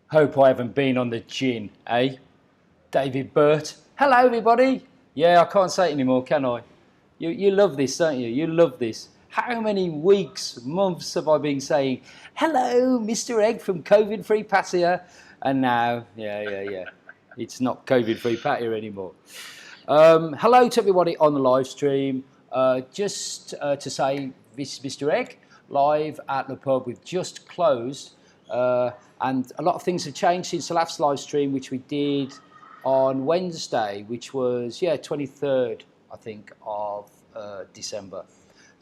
Hope I haven't been on the gin, eh? David Burt. Hello, everybody. Yeah, I can't say it anymore, can I? You love this, don't you? You love this. How many weeks, months have I been saying, hello, Mr. Egg from COVID-free Pattaya? And now, yeah. It's not COVID-free Pattaya anymore. Hello to everybody on the live stream. Just to say, this is Mr. Egg, live at the pub. We've just closed. And a lot of things have changed since the last live stream, which we did on Wednesday, which was, 23rd, I think, of December.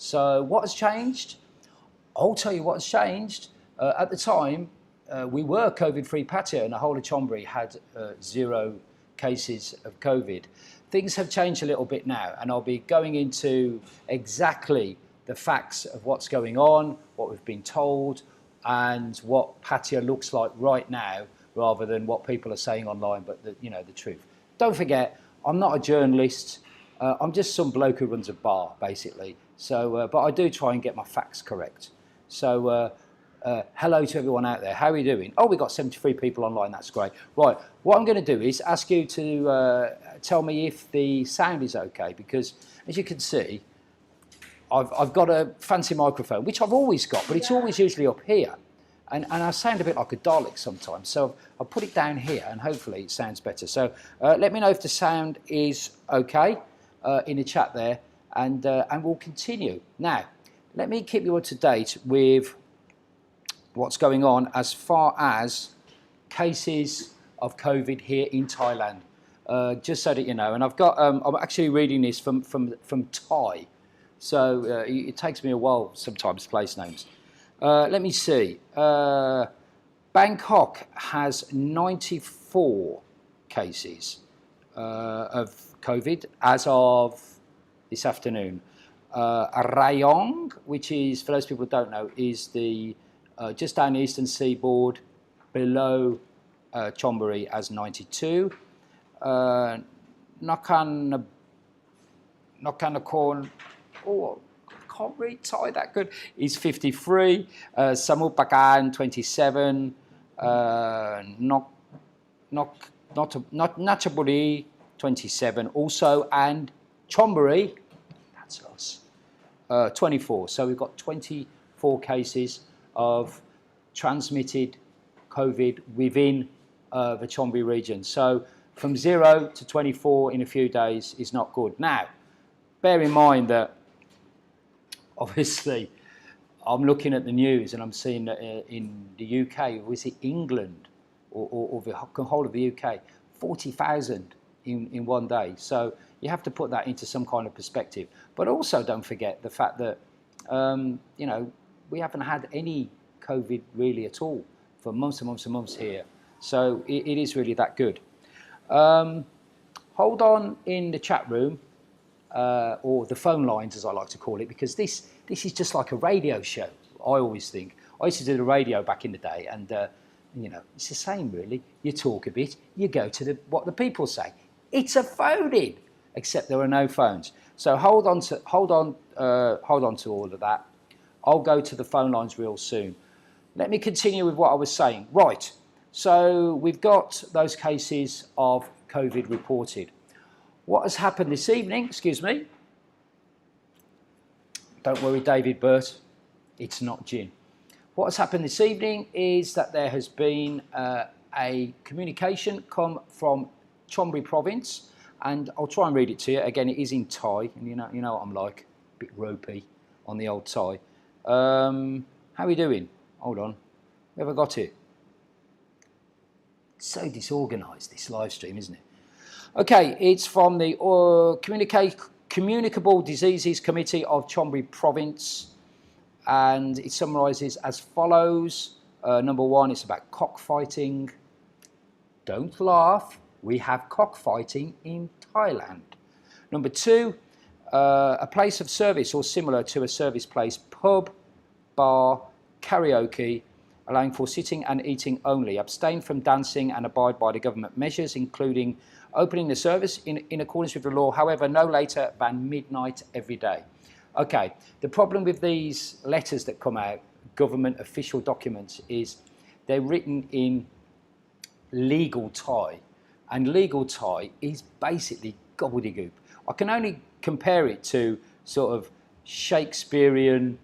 So what has changed? I'll tell you what has changed. At the time, we were COVID-free Pattaya, and the whole of Chonburi had 0 cases of COVID. Things have changed a little bit now, and I'll be going into exactly the facts of what's going on, what we've been told, and what Pattaya looks like right now, rather than what people are saying online, but the truth. Don't forget, I'm not a journalist. I'm just some bloke who runs a bar, basically. So, but I do try and get my facts correct. So, hello to everyone out there. How are you doing? Oh, we've got 73 people online. That's great. Right, what I'm going to do is ask you to tell me if the sound is okay, because as you can see, I've got a fancy microphone, which I've always got, but it's always usually up here. And I sound a bit like a Dalek sometimes. So I'll put it down here and hopefully it sounds better. So let me know if the sound is okay in the chat there, and we'll continue. Now, let me keep you up to date with what's going on as far as cases of COVID here in Thailand, just so that you know. And I've got, I'm actually reading this from Thai. So it takes me a while sometimes, place names. Let me see. Bangkok has 94 cases of COVID as of this afternoon. Rayong, which is, for those people who don't know, is the just down the eastern seaboard, below Chonburi, as 92. Nakhon, oh, I can't read Thai that good, is 53. Samut Prakan, 27. Ratchaburi, 27 also, and Chonburi, that's us, 24. So we've got 24 cases of transmitted COVID within the Chonburi region. So from 0 to 24 in a few days is not good. Now, bear in mind that obviously I'm looking at the news and I'm seeing that in the UK, or is it England, or the whole of the UK, 40,000 in one day. So you have to put that into some kind of perspective. But also don't forget the fact that, we haven't had any COVID really at all for months and months and months here. So it is really that good. Hold on in the chat room, or the phone lines, as I like to call it, because this is just like a radio show, I always think. I used to do the radio back in the day, and it's the same really. You talk a bit, you go to what the people say. It's a phone-in, except there are no phones. So hold on to all of that. I'll go to the phone lines real soon. Let me continue with what I was saying. Right, so we've got those cases of COVID reported. What has happened this evening, excuse me, don't worry David Burt, it's not gin. What has happened this evening is that there has been a communication come from Chonburi province, and I'll try and read it to you. Again, it is in Thai, and you know what I'm like, a bit ropey on the old Thai. How are we doing? Hold on, have I got it? It's so disorganised, this live stream, isn't it? Okay, it's from the Communicable Diseases Committee of Chonburi Province, and it summarises as follows. Number 1, it's about cockfighting. Don't laugh, we have cockfighting in Thailand. Number 2, a place of service or similar to a service place, pub, bar, karaoke, allowing for sitting and eating only. Abstain from dancing and abide by the government measures, including opening the service in accordance with the law, however, no later than midnight every day. Okay, the problem with these letters that come out, government official documents, is they're written in legal Thai, and legal Thai is basically gobbledygook. I can only compare it to sort of Shakespearean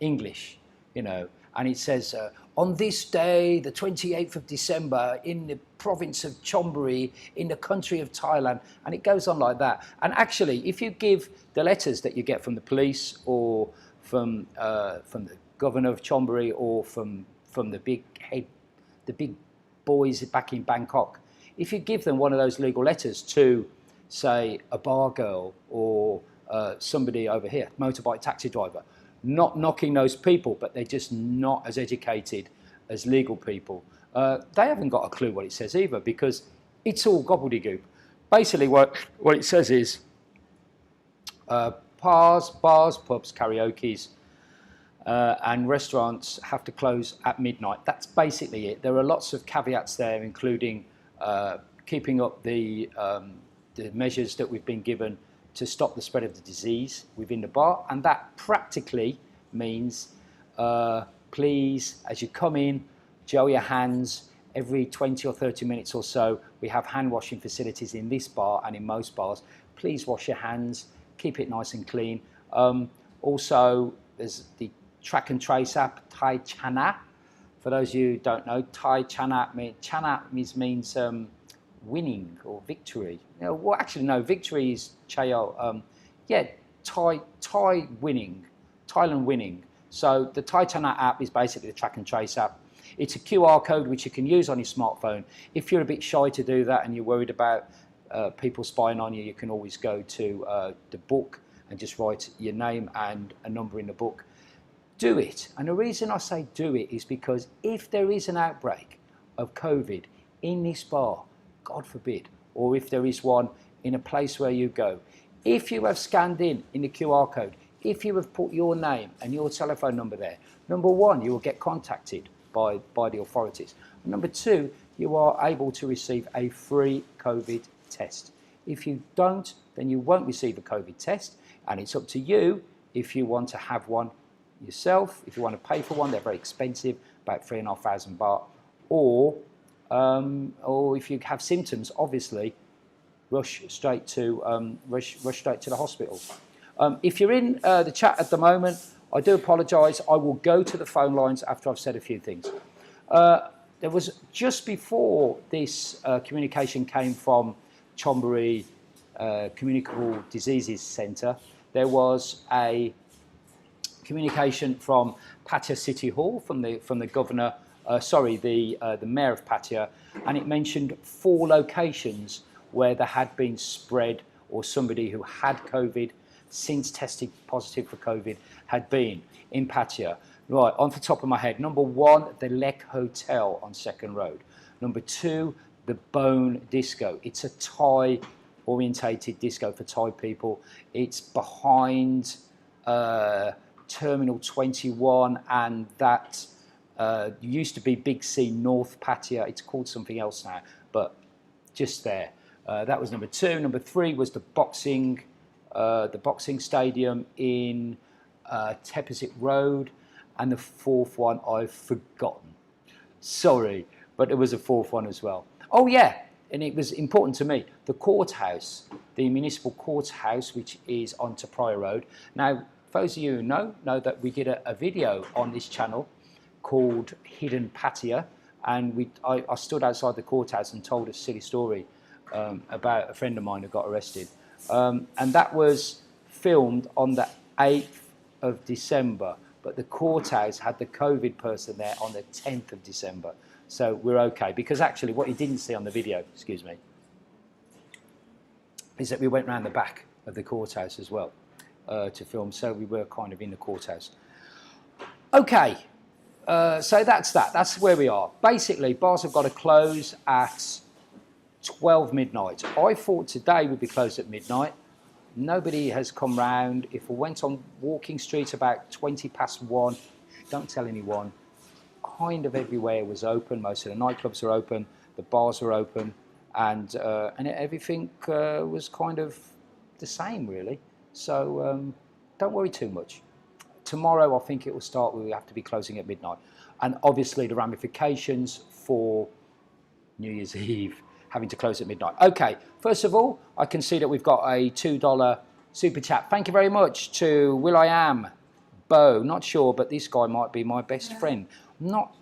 English, you know, and it says, on this day, the 28th of December, in the province of Chonburi, in the country of Thailand, and it goes on like that. And actually, if you give the letters that you get from the police or from the governor of Chonburi or from the big boys back in Bangkok, if you give them one of those legal letters to, say, a bar girl or somebody over here, motorbike taxi driver, not knocking those people, but they're just not as educated as legal people. They haven't got a clue what it says either, because it's all gobbledygook. Basically, what it says is bars, pubs, karaoke's, and restaurants have to close at midnight. That's basically it. There are lots of caveats there, including keeping up the measures that we've been given to stop the spread of the disease within the bar, and that practically means please, as you come in, gel your hands every 20 or 30 minutes or so. We have hand washing facilities in this bar and in most bars. Please wash your hands, keep it nice and clean. Also, there's the track and trace app, Thai Chana. For those of you who don't know, Thai Chana means winning or victory. You know, well, actually, no, victory is chayo. Yeah, Thai winning, Thailand winning. So the Thai Chana app is basically the track and trace app. It's a QR code which you can use on your smartphone. If you're a bit shy to do that and you're worried about people spying on you, you can always go to the book and just write your name and a number in the book. Do it. And the reason I say do it is because if there is an outbreak of COVID in this bar, God forbid, or if there is one in a place where you go, if you have scanned in the QR code, if you have put your name and your telephone number there, number one, you will get contacted by the authorities. Number two, you are able to receive a free COVID test. If you don't, then you won't receive a COVID test, and it's up to you if you want to have one yourself. If you want to pay for one, they're very expensive, about 3,500 baht, or if you have symptoms, obviously, rush straight to the hospital. If you're in the chat at the moment, I do apologise. I will go to the phone lines after I've said a few things. There was, just before this communication came from Chonburi Communicable Diseases Centre, there was a communication from Pattaya City Hall from the governor. The mayor of Pattaya, and it mentioned 4 locations where there had been spread, or somebody who had COVID since tested positive for COVID had been in Pattaya. Right, on the top of my head, number 1, the Lek Hotel on 2nd Road. Number 2, the Bone Disco. It's a Thai orientated disco for Thai people. It's behind Terminal 21, and that used to be Big C North Pattaya. It's called something else now, but just there. That was number 2. Number 3 was the boxing stadium in Tepasit Road, and the 4th one I've forgotten. Sorry, but there was a 4th one as well. Oh yeah, and it was important to me. The courthouse, the municipal courthouse, which is on Te Praia Road. Now, those of you who know that we did a video on this channel called Hidden Pattaya, and I stood outside the courthouse and told a silly story about a friend of mine who got arrested, and that was filmed on the 8th of December, but the courthouse had the COVID person there on the 10th of December, so we're okay, because actually what you didn't see on the video, excuse me, is that we went round the back of the courthouse as well to film, so we were kind of in the courthouse. Okay. So that's where we are. Basically, bars have got to close at 12 midnight. I thought today would be closed at midnight. Nobody has come round. If we went on Walking Street about 20 past 1, don't tell anyone, kind of everywhere was open. Most of the nightclubs are open, the bars are open, and everything was kind of the same, really. So don't worry too much. Tomorrow, I think it will start. We have to be closing at midnight, and obviously the ramifications for New Year's Eve having to close at midnight. Okay, first of all, I can see that we've got a $2 super chat. Thank you very much to Will I Am, Bo. Not sure, but this guy might be my best friend. Not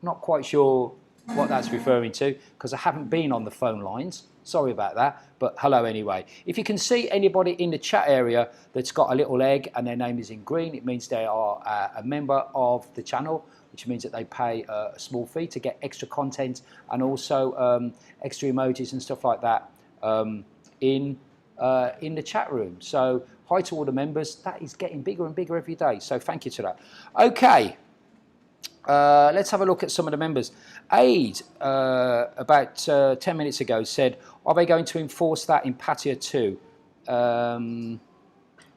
quite sure what that's referring to because I haven't been on the phone lines. Sorry about that, but hello anyway. If you can see anybody in the chat area that's got a little egg and their name is in green, it means they are a member of the channel, which means that they pay a small fee to get extra content and also extra emojis and stuff like that in the chat room. So hi to all the members. That is getting bigger and bigger every day. So thank you to that. Okay. Let's have a look at some of the members. Aid, about 10 minutes ago, said, are they going to enforce that in Pattaya too? And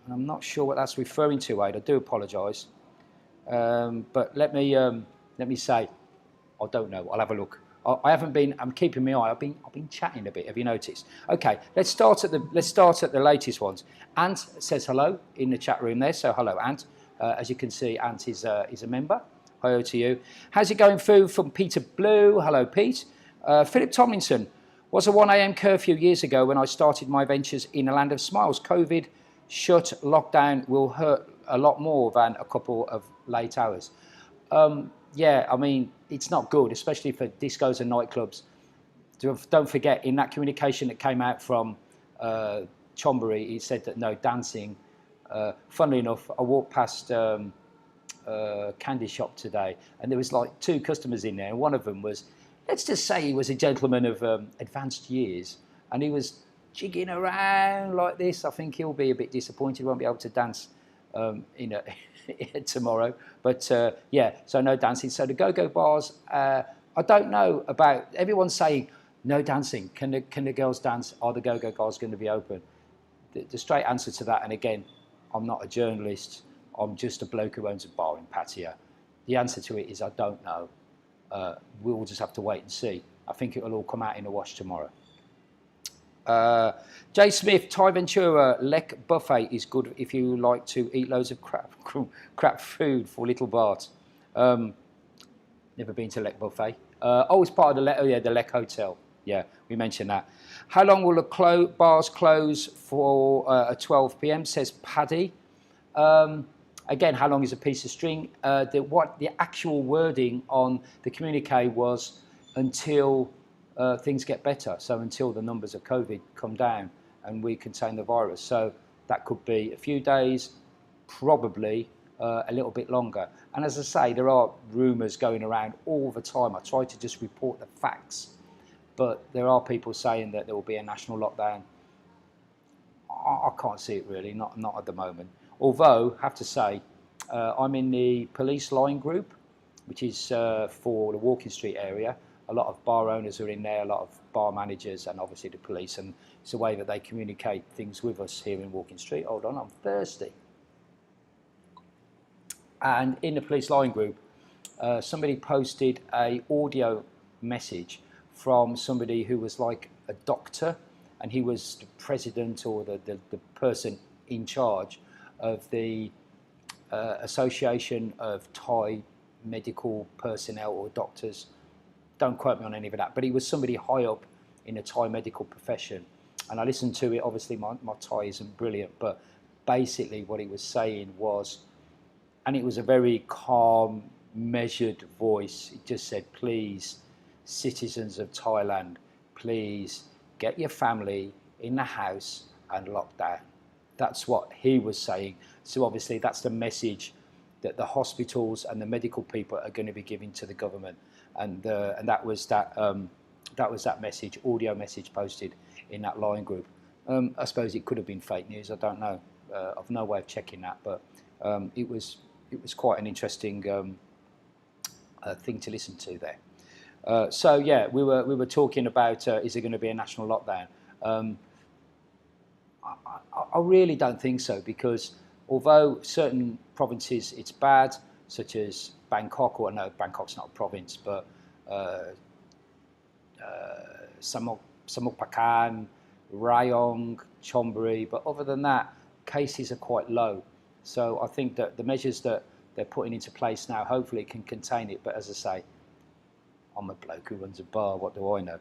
I'm not sure what that's referring to, Aid. I do apologise. But let me say, I don't know. I'll have a look. I haven't been. I'm keeping my eye. I've been chatting a bit. Have you noticed? Okay, let's start at the latest ones. Ant says hello in the chat room there. So hello, Ant. As you can see, Ant is a member. Hello to you. How's it going, Food? From Peter Blue. Hello, Pete. Philip Tomlinson. Was a 1 a.m. curfew years ago when I started my ventures in a land of smiles. COVID shut, lockdown will hurt a lot more than a couple of late hours. Yeah, I mean, it's not good, especially for discos and nightclubs. Don't forget, in that communication that came out from Chonburi, he said that no dancing. Funnily enough, I walked past candy shop today, and there was like 2 customers in there, and one of them was, let's just say he was a gentleman of advanced years, and he was jigging around like this. I think he'll be a bit disappointed, won't be able to dance tomorrow. But yeah, so no dancing. So the go-go bars, I don't know about, everyone's saying no dancing. Can the girls dance? Are the go-go bars going to be open? The straight answer to that, and again, I'm not a journalist, I'm just a bloke who owns a bar in Pattaya. The answer to it is I don't know. We'll just have to wait and see. I think it will all come out in a wash tomorrow. Jay Smith, Thai Ventura, Lek Buffet is good if you like to eat loads of crap food for little Bart. Never been to Lek Buffet. Oh, it's part of the Lek Hotel. Yeah, we mentioned that. How long will the bars close for at 12 p.m, says Paddy. Again, how long is a piece of string? The actual wording on the communique was until things get better, so until the numbers of COVID come down and we contain the virus. So that could be a few days, probably a little bit longer. And as I say, there are rumours going around all the time. I try to just report the facts, but there are people saying that there will be a national lockdown. I can't see it really, not at the moment. Although, I have to say, I'm in the police line group, which is for the Walking Street area. A lot of bar owners are in there, a lot of bar managers, and obviously the police. And it's a way that they communicate things with us here in Walking Street. Hold on, I'm thirsty. And in the police line group, somebody posted an audio message from somebody who was like a doctor, and he was the president or the person in charge of the Association of Thai Medical Personnel or Doctors. Don't quote me on any of that, but he was somebody high up in the Thai medical profession. And I listened to it. Obviously, my Thai isn't brilliant, but basically what he was saying was, and it was a very calm, measured voice. It just said, please, citizens of Thailand, please get your family in the house and lock down. That's what he was saying. So obviously that's the message that the hospitals and the medical people are going to be giving to the government. And that was that message, audio message posted in that line group. I suppose it could have been fake news. I don't know. I've no way of checking that, but it was quite an interesting thing to listen to there. So yeah, we were talking about is there going to be a national lockdown? I really don't think so, because although certain provinces it's bad, such as Bangkok, or no, Bangkok's not a province, but Samut Prakan, Rayong, Chonburi, but other than that, cases are quite low. So I think that the measures that they're putting into place now, hopefully can contain it. But as I say, I'm a bloke who runs a bar, what do I know?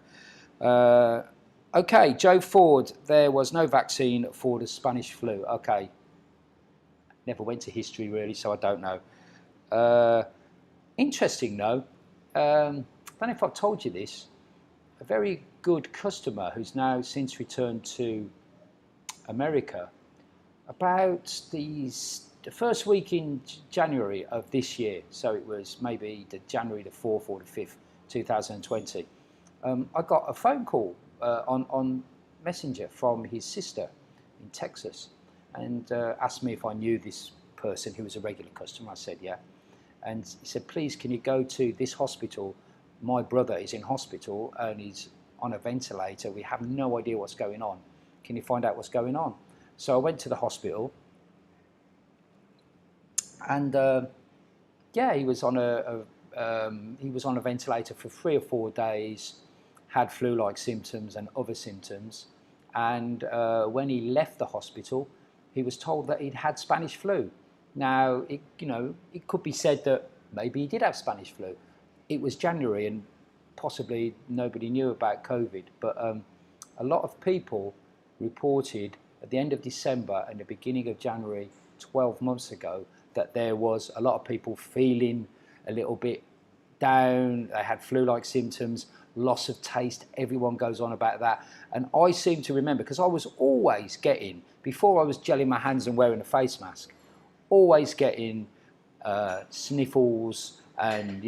Okay, Joe Ford, there was no vaccine for the Spanish flu. Okay, never went to history really, so I don't know. Interesting though, I don't know if I've told you this, a very good customer who's now since returned to America, about the first week in January of this year, so it was maybe the January the 4th or the 5th, 2020, I got a phone call on Messenger from his sister in Texas, and asked me if I knew this person who was a regular customer. I said yeah, and he said, please can you go to this hospital, my brother is in hospital and he's on a ventilator, we have no idea what's going on, can you find out what's going on? So I went to the hospital, and yeah, he was on a ventilator for 3 or 4 days, had flu-like symptoms and other symptoms, and when he left the hospital, he was told that he'd had Spanish flu. Now, it could be said that maybe he did have Spanish flu. It was January, and possibly nobody knew about COVID, but a lot of people reported at the end of December and the beginning of January 12 months ago that there was a lot of people feeling a little bit down, they had flu-like symptoms, loss of taste, everyone goes on about that. And I seem to remember, because I was always getting, before I was gelling my hands and wearing a face mask, always getting sniffles and,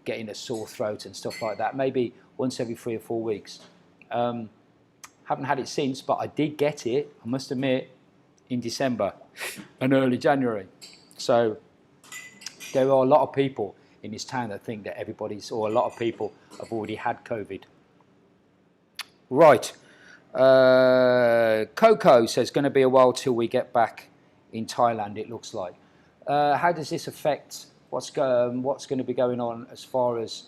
getting a sore throat and stuff like that, maybe once every 3 or 4 weeks. Haven't had it since, but I did get it, I must admit, in December and early January. So there are a lot of people in this town that think that a lot of people have already had COVID. Right. Coco says, going to be a while till we get back in Thailand, it looks like. How does this affect what's going to be going on as far as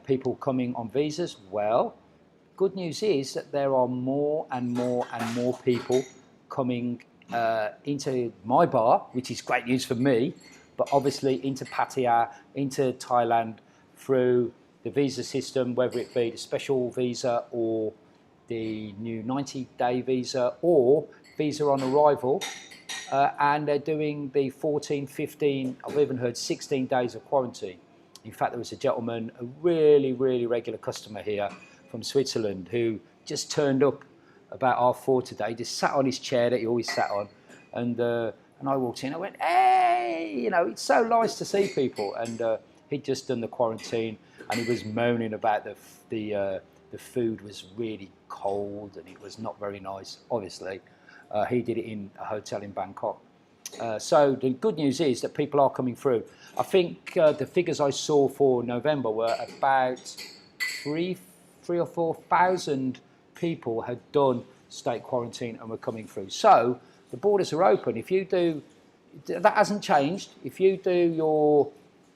people coming on visas? Well, good news is that there are more and more and more people coming into my bar, which is great news for me, but obviously into Pattaya, into Thailand through the visa system, whether it be the special visa or the new 90-day visa or visa on arrival, and they're doing the 14, 15, I've even heard 16 days of quarantine. In fact, there was a gentleman, a really, really regular customer here from Switzerland, who just turned up about 4:30 today, just sat on his chair that he always sat on, and I walked in, I went, hey, it's so nice to see people, and he'd just done the quarantine, and he was moaning about the food was really cold, and it was not very nice, obviously. He did it in a hotel in Bangkok. So the good news is that people are coming through. I think the figures I saw for November were about 3,000 or 4,000 people had done state quarantine and were coming through. So the borders are open. If you do, that hasn't changed. If you do your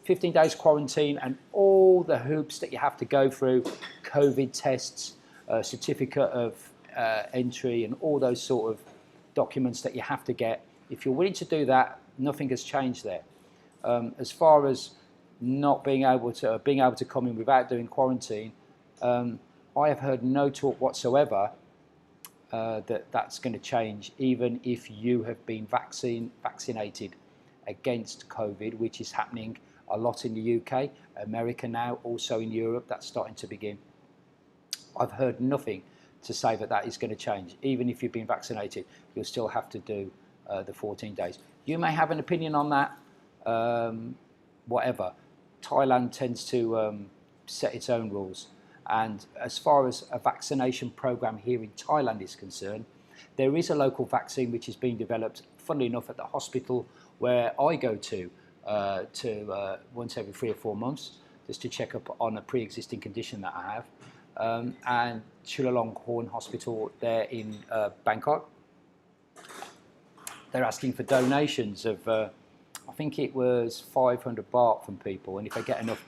15 days quarantine and all the hoops that you have to go through, COVID tests, certificate of entry and all those sort of documents that you have to get, if you're willing to do that, nothing has changed there. As far as not being able to come in without doing quarantine, I have heard no talk whatsoever that's going to change, even if you have been vaccinated against COVID, which is happening a lot in the UK, America now, also in Europe, that's starting to begin. I've heard nothing to say that is going to change. Even if you've been vaccinated, you'll still have to do the 14 days. You may have an opinion on that, whatever. Thailand tends to set its own rules. And as far as a vaccination program here in Thailand is concerned, there is a local vaccine which is being developed, funnily enough, at the hospital where I go to once every 3 or 4 months, just to check up on a pre-existing condition that I have. And Chulalongkorn Hospital there in Bangkok. They're asking for donations of, I think it was 500 baht from people, and if they get enough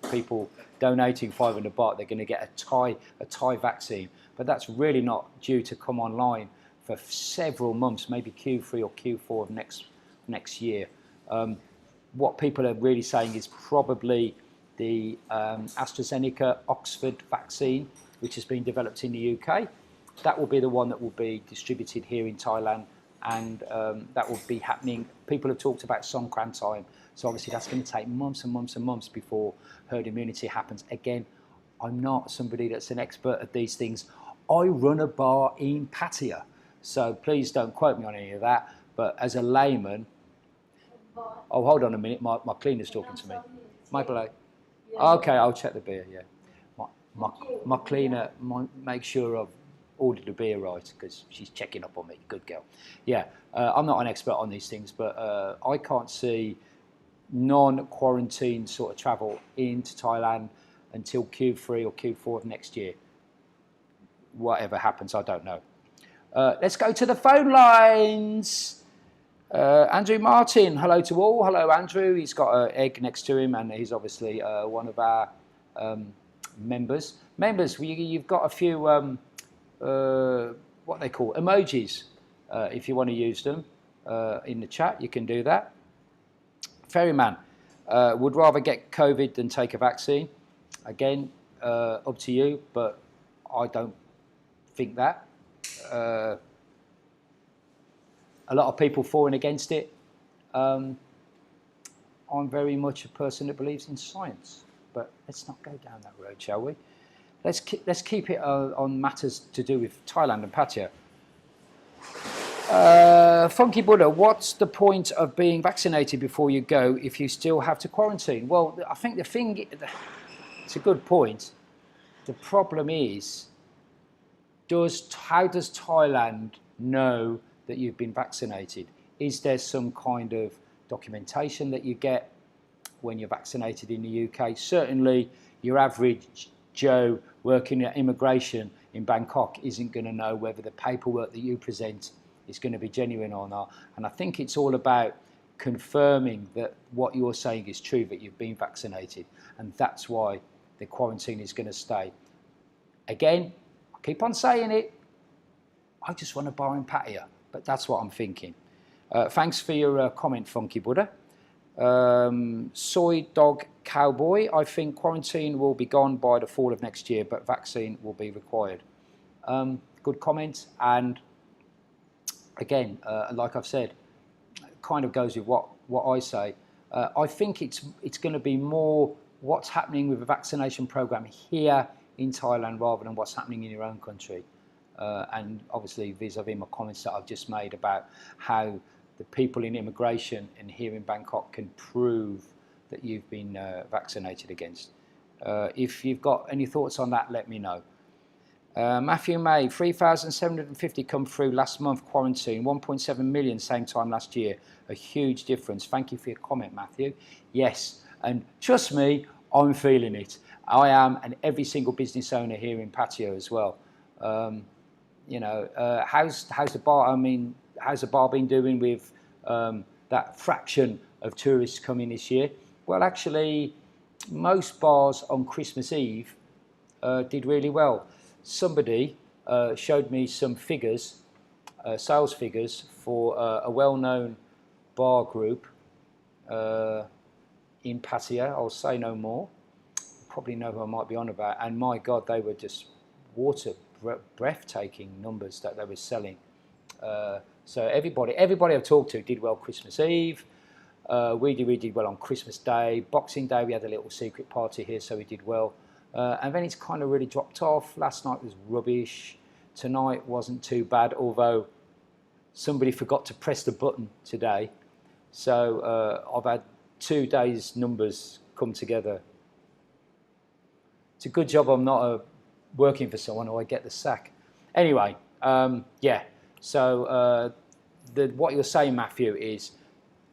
people donating 500 baht, they're going to get a Thai vaccine. But that's really not due to come online for several months, maybe Q3 or Q4 of next year. What people are really saying is probably the AstraZeneca Oxford vaccine, which has been developed in the UK. That will be the one that will be distributed here in Thailand, and that will be happening. People have talked about Songkran time, so obviously that's going to take months and months and months before herd immunity happens. Again, I'm not somebody that's an expert at these things. I run a bar in Pattaya, so please don't quote me on any of that. But as a layman, oh, hold on a minute, my cleaner's talking to me. Michael, okay, I'll check the beer, yeah. My cleaner make sure I've ordered the beer right, because she's checking up on me, good girl. Yeah, I'm not an expert on these things, but I can't see non-quarantine sort of travel into Thailand until Q3 or Q4 of next year. Whatever happens, I don't know. Let's go to the phone lines. Andrew Martin, hello to all. Hello, Andrew. He's got an egg next to him, and he's obviously one of our members. You've got a few, what they call emojis. If you want to use them in the chat, you can do that. Ferryman, would rather get COVID than take a vaccine. Again, up to you, but I don't think that. A lot of people falling against it. I'm very much a person that believes in science, but let's not go down that road, shall we? Let's keep it on matters to do with Thailand and Pattaya. Funky Buddha, what's the point of being vaccinated before you go if you still have to quarantine? Well, I think it's a good point. The problem is, how does Thailand know that you've been vaccinated? Is there some kind of documentation that you get when you're vaccinated in the UK? Certainly, your average Joe working at immigration in Bangkok isn't going to know whether the paperwork that you present is going to be genuine or not. And I think it's all about confirming that what you're saying is true, that you've been vaccinated. And that's why the quarantine is going to stay. Again, I keep on saying it. I just want a bar in Pattaya, but that's what I'm thinking. Thanks for your comment, Funky Buddha. Soy Dog Cowboy, I think quarantine will be gone by the fall of next year, but vaccine will be required. Good comment. And again, like I've said, kind of goes with what I say. I think it's going to be more what's happening with the vaccination program here in Thailand rather than what's happening in your own country. And obviously vis-a-vis my comments that I've just made about how the people in immigration and here in Bangkok can prove that you've been vaccinated against. If you've got any thoughts on that, let me know. Matthew May, 3,750 come through last month quarantine, 1.7 million same time last year. A huge difference. Thank you for your comment, Matthew. Yes, and trust me, I'm feeling it. I am, and every single business owner here in Pattaya as well. You know, how's the bar? I mean, how's the bar been doing with that fraction of tourists coming this year? Well, actually, most bars on Christmas Eve did really well. Somebody showed me some figures, sales figures for a well-known bar group in Pattaya. I'll say no more. Probably know who I might be on about. And my God, they were just breathtaking numbers that they were selling. So everybody I've talked to did well Christmas Eve. We did well on Christmas Day. Boxing Day, we had a little secret party here, so we did well. And then it's kind of really dropped off. Last night was rubbish. Tonight wasn't too bad, although somebody forgot to press the button today. So I've had 2 days' numbers come together. It's a good job I'm not working for someone or I get the sack. Anyway, yeah. So what you're saying, Matthew, is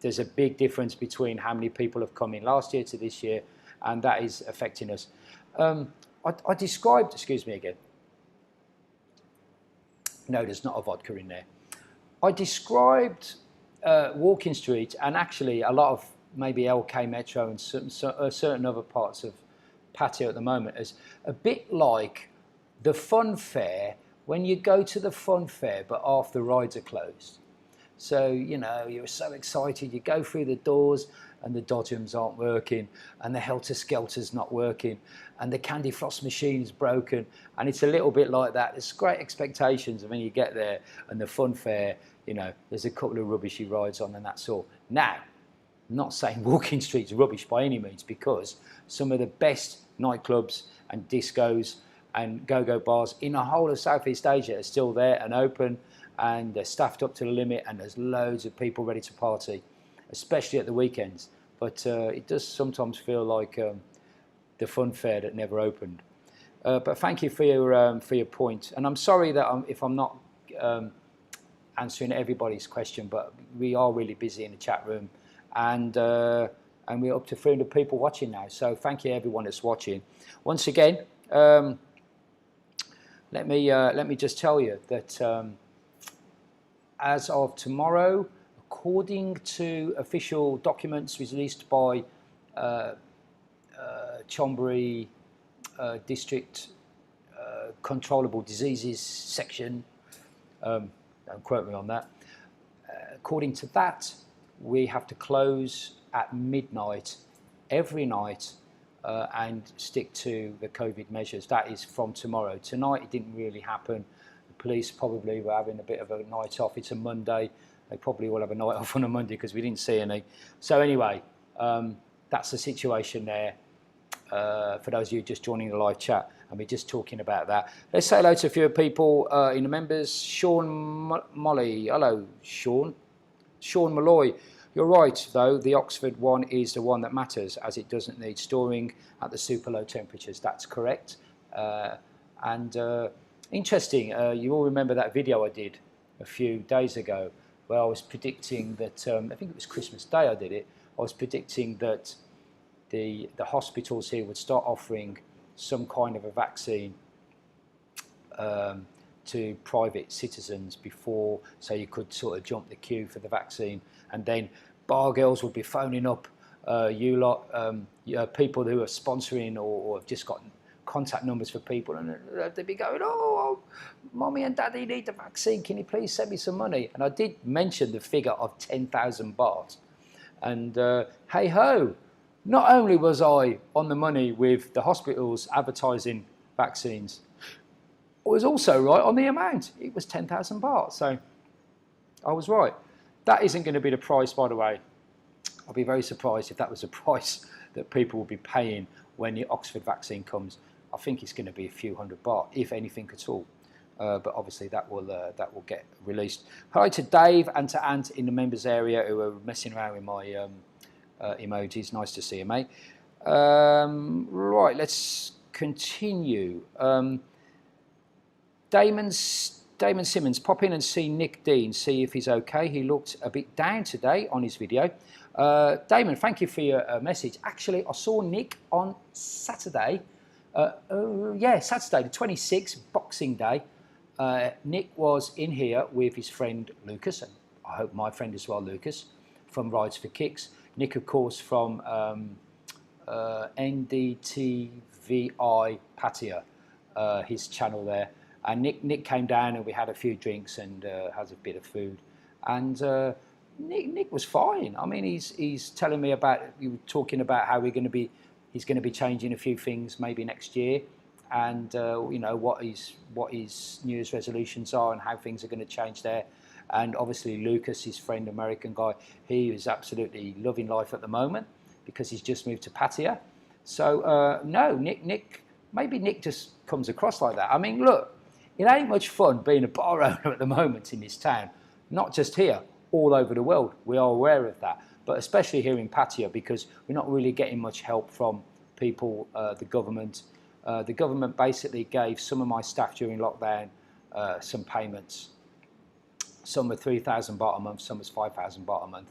there's a big difference between how many people have come in last year to this year, and that is affecting us. I described, excuse me again. No, there's not a vodka in there. I described Walking Street and actually a lot of maybe LK Metro and certain other parts of Pattaya at the moment as a bit like the fun fair when you go to the fun fair but half the rides are closed. So, you know, you're so excited, you go through the doors and the dodgems aren't working and the helter-skelter's not working and the candy floss machine's broken, and it's a little bit like that. There's great expectations, and when you get there and the fun fair, you know, there's a couple of rubbishy rides on and that's all. Now, I'm not saying Walking Street's rubbish by any means, because some of the best nightclubs and discos and go-go bars in the whole of Southeast Asia are still there and open, and they're staffed up to the limit, and there's loads of people ready to party, especially at the weekends. But it does sometimes feel like the fun fair that never opened. But thank you for your point, and I'm sorry that if I'm not answering everybody's question, but we are really busy in the chat room, and we're up to 300 people watching now. So thank you everyone that's watching. Once again, let me just tell you that as of tomorrow, according to official documents released by Chonburi District Controllable Diseases Section, don't quote me on that, according to that, we have to close at midnight every night and stick to the COVID measures. That is from tomorrow. Tonight it didn't really happen. The police probably were having a bit of a night off. It's a Monday. They probably will have a night off on a Monday because we didn't see any. So anyway, that's the situation there. For those of you just joining the live chat, and we're just talking about that. Let's say hello to a few people in the members. Sean Molly, hello Sean. Sean Malloy, you're right though, the Oxford one is the one that matters, as it doesn't need storing at the super low temperatures. That's correct. Interesting, you all remember that video I did a few days ago where I was predicting that, I think it was Christmas Day I did it, I was predicting that the hospitals here would start offering some kind of a vaccine to private citizens before, so you could sort of jump the queue for the vaccine, and then bar girls would be phoning up you lot, people who are sponsoring or have just got contact numbers for people, and they'd be going, oh, mommy and daddy need the vaccine, can you please send me some money? And I did mention the figure of 10,000 baht, and hey ho, not only was I on the money with the hospitals advertising vaccines, I was also right on the amount. It was 10,000 baht, so I was right. That isn't going to be the price, by the way. I'll be very surprised if that was the price that people will be paying when the Oxford vaccine comes. I think it's going to be a few hundred baht, if anything at all. But obviously that will get released. Hi to Dave and to Ant in the members area who are messing around with my emojis. Nice to see you, mate. Right, let's continue. Damon Simmons, pop in and see Nick Dean, see if he's okay. He looked a bit down today on his video. Damon, thank you for your message. Actually, I saw Nick on Saturday. Saturday, the 26th, Boxing Day. Nick was in here with his friend Lucas, and I hope my friend as well, Lucas, from Rides for Kicks. Nick, of course, from NDTVI Patia, his channel there. And Nick came down and we had a few drinks and had a bit of food. And Nick was fine. I mean, he's telling me about, we were talking about how he's going to be changing a few things maybe next year, and you know what his New Year's resolutions are and how things are going to change there. And obviously Lucas, his friend, American guy, he is absolutely loving life at the moment because he's just moved to Pattaya. So no, maybe Nick just comes across like that. I mean, look, it ain't much fun being a bar owner at the moment in this town, not just here, all over the world. We are aware of that, but especially here in Pattaya, because we're not really getting much help from people, the government. The government basically gave some of my staff during lockdown some payments. Some were 3,000 baht a month, some was 5,000 baht a month.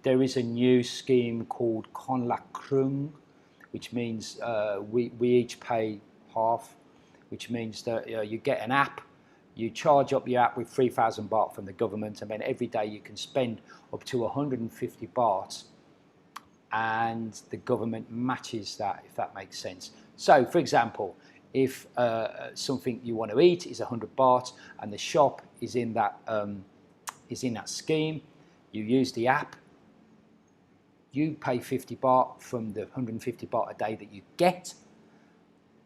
There is a new scheme called Kon Lak Krung, which means we each pay half, which means that you get an app, you charge up your app with 3,000 baht from the government, and then every day you can spend up to 150 baht, and the government matches that, if that makes sense. So, for example, if something you want to eat is 100 baht, and the shop is in that is in that scheme. You use the app. You pay 50 baht from the 150 baht a day that you get,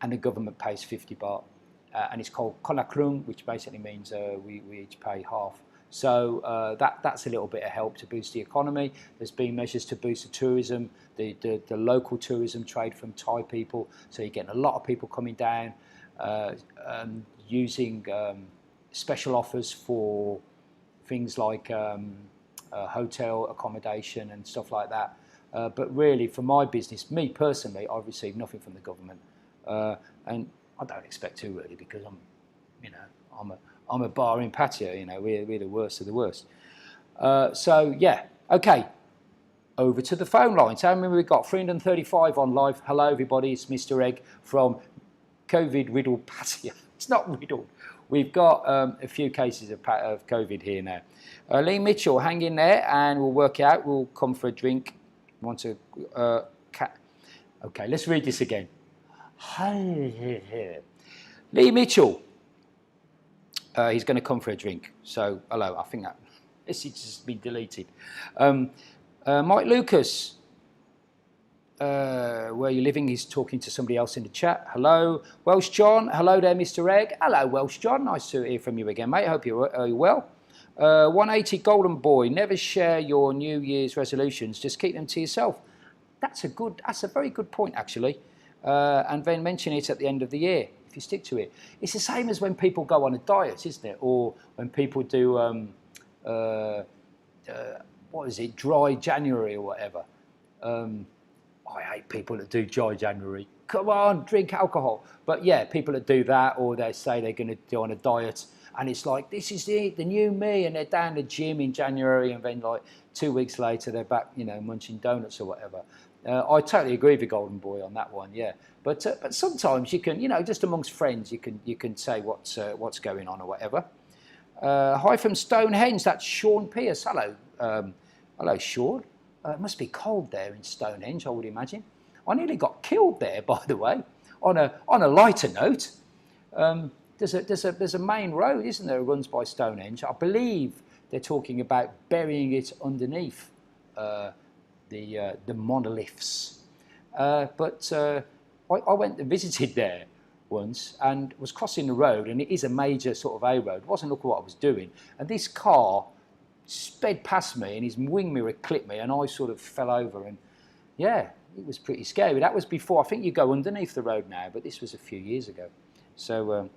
and the government pays 50 baht. And it's called Konakrung, which basically means we each pay half. So that's a little bit of help to boost the economy. There's been measures to boost the tourism, the local tourism trade from Thai people. So you're getting a lot of people coming down, using special offers for things like hotel accommodation and stuff like that. But really, for my business, me personally, I've received nothing from the government, and I don't expect to really, because I'm a bar in Pattaya. You know, we're the worst of the worst. So yeah, okay. Over to the phone lines. How many we've got? 335 on live. Hello everybody, it's Mr. Egg from COVID-riddled Pattaya. It's not riddled. We've got a few cases of COVID here now. Lee Mitchell, hang in there and we'll work it out. We'll come for a drink. Want to okay, let's read this again. Lee Mitchell, he's going to come for a drink. So hello, I think that message has been deleted. Mike Lucas, where are you living? He's talking to somebody else in the chat. Hello, Welsh John. Hello there, Mr. Egg. Hello, Welsh John. Nice to hear from you again, mate. Hope you're well. 180 Golden Boy. Never share your New Year's resolutions. Just keep them to yourself. That's a very good point, actually. And then mention it at the end of the year if you stick to it. It's the same as when people go on a diet, isn't it? Or when people do what is it, dry January or whatever. I hate people that do dry January. Come on, drink alcohol. But yeah, people that do that, or they say they're going to do on a diet, and it's like, this is it, the new me, and they're down the gym in January, and then like 2 weeks later they're back, you know, munching donuts or whatever. I totally agree with Golden Boy on that one, yeah. But sometimes you can, you know, just amongst friends, you can say what's going on or whatever. Hi from Stonehenge. That's Sean Pierce. Hello, hello, Sean. It must be cold there in Stonehenge, I would imagine. I nearly got killed there, by the way. On a lighter note, there's a main road, isn't there, that runs by Stonehenge. I believe they're talking about burying it underneath the monoliths. But I went and visited there once and was crossing the road, and it is a major sort of A road. Wasn't looking what I was doing, and this car sped past me, and his wing mirror clipped me, and I sort of fell over, and yeah, it was pretty scary. That was before, I think you go underneath the road now, but this was a few years ago. So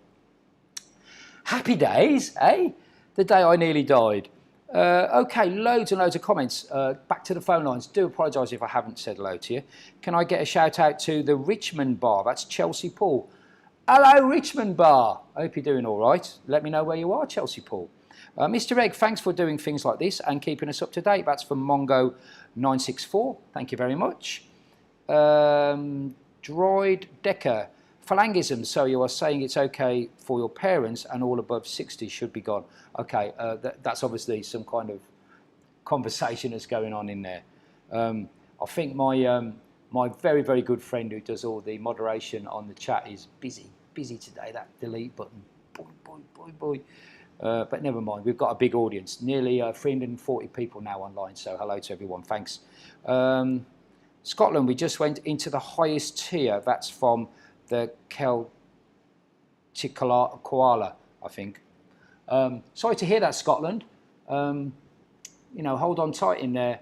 happy days, eh? The day I nearly died. Okay, loads and loads of comments. Back to the phone lines. Do apologise if I haven't said hello to you. Can I get a shout out to the Richmond Bar? That's Chelsea Paul. Hello, Richmond Bar. I hope you're doing all right. Let me know where you are, Chelsea Paul. Mr. Egg, thanks for doing things like this and keeping us up to date. That's from Mongo964. Thank you very much. Droid Decker. Phalangism, so you are saying it's okay for your parents and all above 60 should be gone. Okay, that's obviously some kind of conversation that's going on in there. I think my very, very good friend who does all the moderation on the chat is busy today, that delete button. Boy. But never mind, we've got a big audience, nearly 340 people now online, so hello to everyone, thanks. Scotland, we just went into the highest tier, that's from the Celtic Koala, I think. Sorry to hear that, Scotland. You know, hold on tight in there.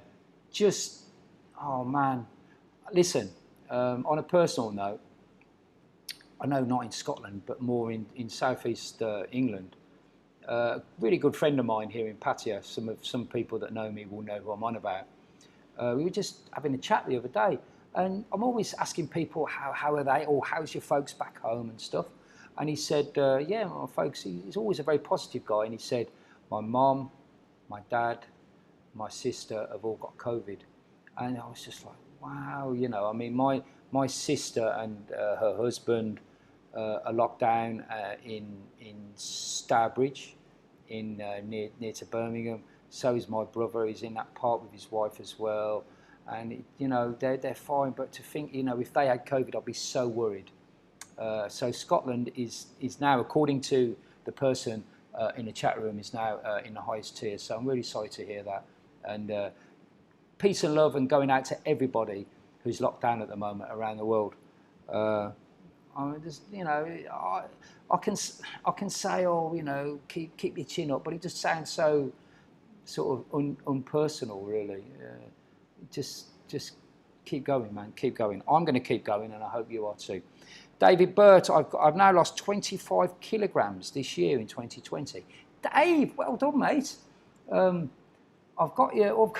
Just, oh man. Listen, on a personal note, I know not in Scotland, but more in southeast England. Really good friend of mine here in Pattaya. Some people that know me will know who I'm on about. We were just having a chat the other day, and I'm always asking people how are they, or how's your folks back home and stuff. And he said, yeah, my folks. He's always a very positive guy, and he said, my mum, my dad, my sister have all got COVID, and I was just like, wow, you know. I mean, my sister and her husband are locked down in Stourbridge, near to Birmingham. So is my brother. He's in that part with his wife as well. And, you know, they're fine. But to think, you know, if they had COVID, I'd be so worried. So Scotland is now, according to the person in the chat room is now in the highest tier. So I'm really sorry to hear that. And peace and love, and going out to everybody who's locked down at the moment around the world. I mean, you know, I can say, oh, you know, keep your chin up, but it just sounds so sort of unpersonal, really. Just keep going, man. Keep going. I'm going to keep going, and I hope you are too. David Burt, I've now lost 25 kilograms this year in 2020. Dave, well done, mate. I've got you.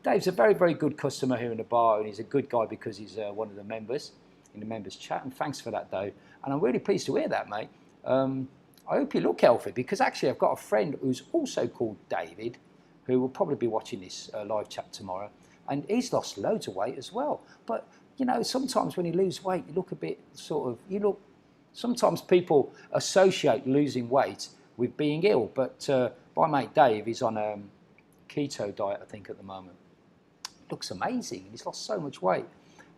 Dave's a very, very good customer here in the bar, and he's a good guy because he's one of the members in the members chat. And thanks for that, Dave. And I'm really pleased to hear that, mate. I hope you look healthy, because actually I've got a friend who's also called David, who will probably be watching this live chat tomorrow, and he's lost loads of weight as well. But you know, sometimes when you lose weight, you look a bit sometimes people associate losing weight with being ill, but my mate Dave is on a keto diet, I think, at the moment. Looks amazing. He's lost so much weight,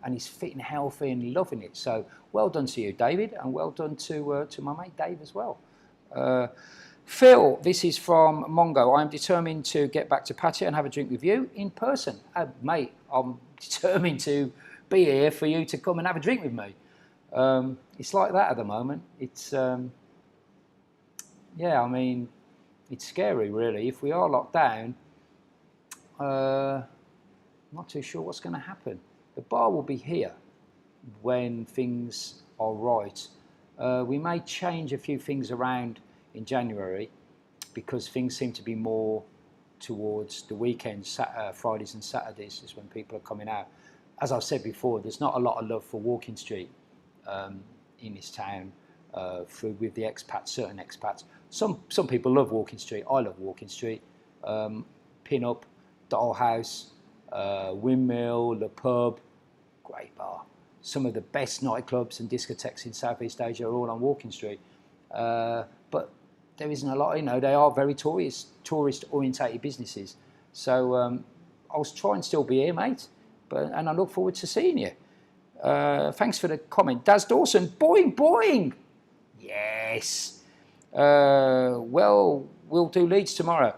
and he's fit and healthy and loving it. So well done to you, David, and well done to my mate Dave as well. Phil, this is from Mongo. I'm determined to get back to Pattaya and have a drink with you in person. Mate, I'm determined to be here for you to come and have a drink with me. It's like that at the moment. It's, yeah, I mean, it's scary, really. If we are locked down, I'm not too sure what's going to happen. The bar will be here when things are right. We may change a few things around in January, because things seem to be more towards the weekends. Fridays and Saturdays is when people are coming out. As I've said before, there's not a lot of love for Walking Street in this town with the expats, certain expats. Some people love Walking Street. I love Walking Street. Pin Up, Dollhouse, Windmill, The Pub, great bar. Some of the best nightclubs and discotheques in Southeast Asia are all on Walking Street. But there isn't a lot, you know, they are very tourist-orientated businesses. So I'll try and still be here, mate, and I look forward to seeing you. Thanks for the comment. Daz Dawson, boing, boing! Yes! Well, we'll do Leeds tomorrow.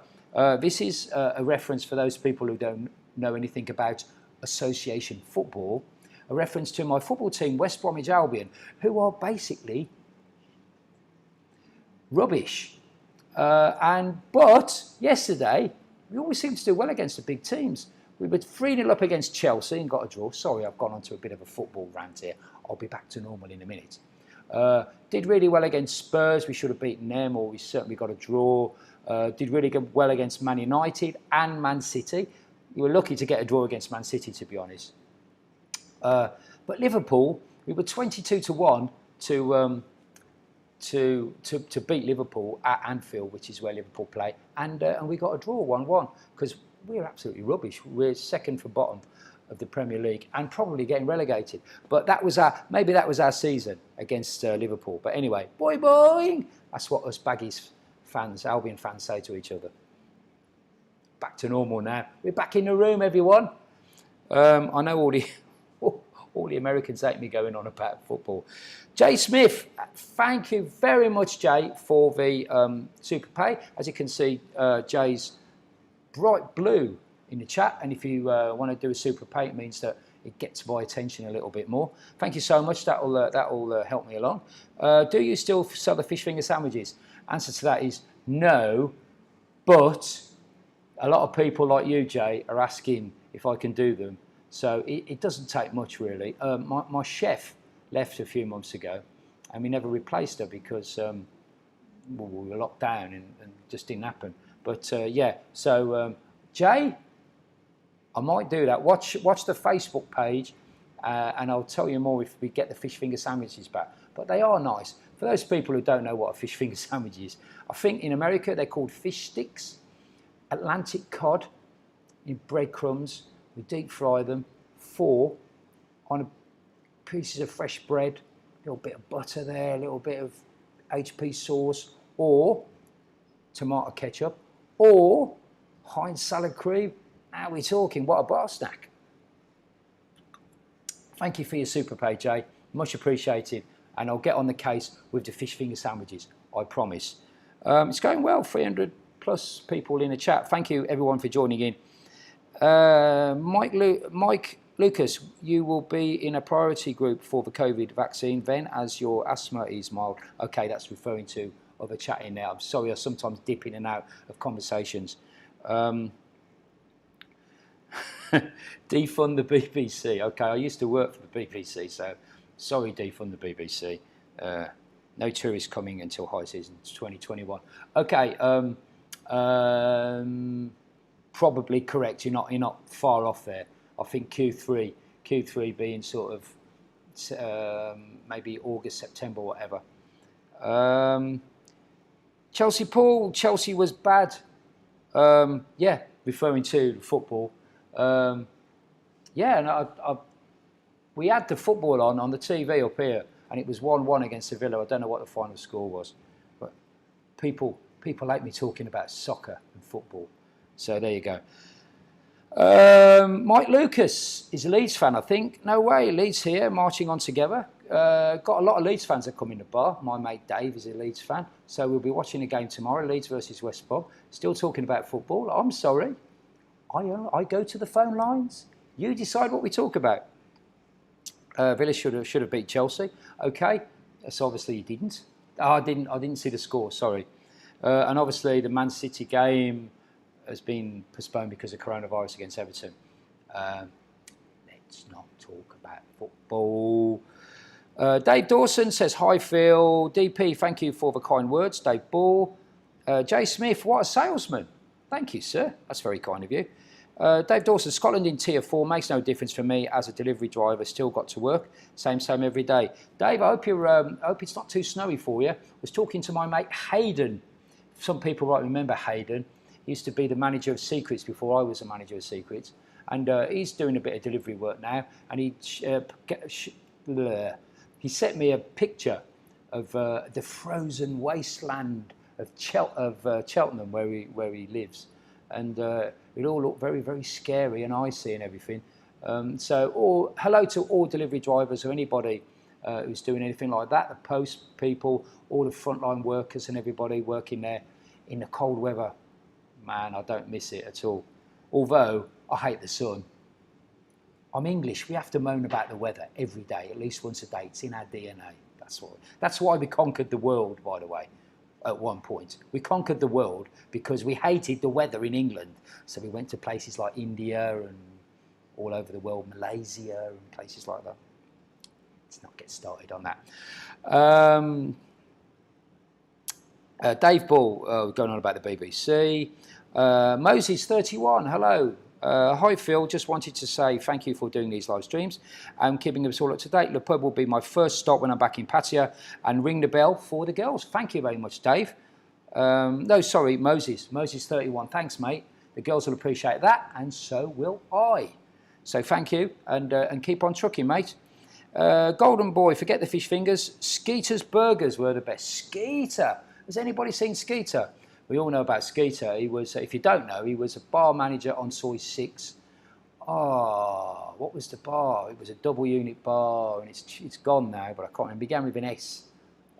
This is a reference for those people who don't know anything about association football, a reference to my football team, West Bromwich Albion, who are basically rubbish. But yesterday, we always seem to do well against the big teams. We were 3-0 up against Chelsea and got a draw. Sorry, I've gone on to a bit of a football rant here. I'll be back to normal in a minute. Did really well against Spurs. We should have beaten them, or we certainly got a draw. Did really well against Man United and Man City. You were lucky to get a draw against Man City, to be honest. But Liverpool, we were 22-1 to beat Liverpool at Anfield, which is where Liverpool play, and we got a draw 1-1, because we're absolutely rubbish. We're second from bottom of the Premier League and probably getting relegated. But maybe that was our season against Liverpool. But anyway, boing! That's what us Baggies fans, Albion fans, say to each other. Back to normal now. We're back in the room, everyone. I know all the Americans hate me going on about football. Jay Smith, thank you very much, Jay, for the super pay. As you can see, Jay's bright blue in the chat, and if you want to do a super pay, it means that it gets my attention a little bit more. Thank you so much. That'll help me along. Do you still sell the fish finger sandwiches? Answer to that is no, but a lot of people like you, Jay, are asking if I can do them. So it doesn't take much, really. My chef left a few months ago, and we never replaced her because we were locked down and just didn't happen. But yeah, so Jay, I might do that. Watch the Facebook page, and I'll tell you more if we get the fish finger sandwiches back. But they are nice. For those people who don't know what a fish finger sandwich is, I think in America they're called fish sticks. Atlantic cod in breadcrumbs. We deep fry them, 4 on pieces of fresh bread, a little bit of butter there, a little bit of HP sauce, or tomato ketchup, or Heinz salad cream. Now we're talking, what a bar snack. Thank you for your super pay, Jay. Much appreciated. And I'll get on the case with the fish finger sandwiches, I promise. It's going well. 300 plus people in the chat. Thank you, everyone, for joining in. Mike Lucas, you will be in a priority group for the COVID vaccine then, as your asthma is mild. Okay, that's referring to other chatting now. I'm sorry, I sometimes dip in and out of conversations. Defund the BBC. Okay, I used to work for the BBC, so sorry, defund the BBC. No tourists coming until high season. It's 2021. Okay, probably correct. You're not far off there. I think Q3 being sort of maybe August, September, whatever. Chelsea Paul. Chelsea was bad. Yeah, referring to football. Yeah, and we had the football on the TV up here, and it was 1-1 against Sevilla. I don't know what the final score was, but people like me talking about soccer and football. So there you go. Mike Lucas is a Leeds fan, I think. No way, Leeds here, marching on together. Got a lot of Leeds fans that come in the bar. My mate Dave is a Leeds fan, so we'll be watching the game tomorrow, Leeds versus West Brom. Still talking about football. I'm sorry. I go to the phone lines. You decide what we talk about. Villa should have beat Chelsea. Okay, so obviously you didn't. Oh, I didn't see the score. Sorry. And obviously the Man City game has been postponed because of coronavirus against Everton. Let's not talk about football. Dave Dawson says, hi Phil. DP, thank you for the kind words. Dave Ball. Jay Smith, what a salesman. Thank you, sir. That's very kind of you. Dave Dawson, Scotland in Tier 4 makes no difference for me as a delivery driver. Still got to work. Same every day. Dave, I hope it's not too snowy for you. I was talking to my mate Hayden. Some people might remember Hayden. He used to be the manager of Secrets before I was a manager of Secrets. And he's doing a bit of delivery work now. And he sent me a picture of the frozen wasteland of Cheltenham where he lives. And it all looked very, very scary and icy and everything. So hello to all delivery drivers or anybody who's doing anything like that, the post people, all the frontline workers and everybody working there in the cold weather. Man, I don't miss it at all. Although I hate the sun. I'm English. We have to moan about the weather every day, at least once a day. It's in our DNA. That's why we conquered the world, by the way. At one point, we conquered the world because we hated the weather in England. So we went to places like India and all over the world, Malaysia and places like that. Let's not get started on that. Dave Ball, going on about the BBC. Moses 31, hello. Hi Phil, just wanted to say thank you for doing these live streams and keeping us all up to date. Le Pub will be my first stop when I'm back in Pattaya, and ring the bell for the girls. Thank you very much, Dave. No, sorry, Moses 31. Thanks, mate. The girls will appreciate that, and so will I. So thank you, and keep on trucking, mate. Golden Boy, forget the fish fingers. Skeeter's Burgers were the best. Skeeter. Has anybody seen Skeeter? We all know about Skeeter. He was, if you don't know, he was a bar manager on Soy 6. Oh, what was the bar? It was a double unit bar, and it's gone now, but I can't remember. It began with an S.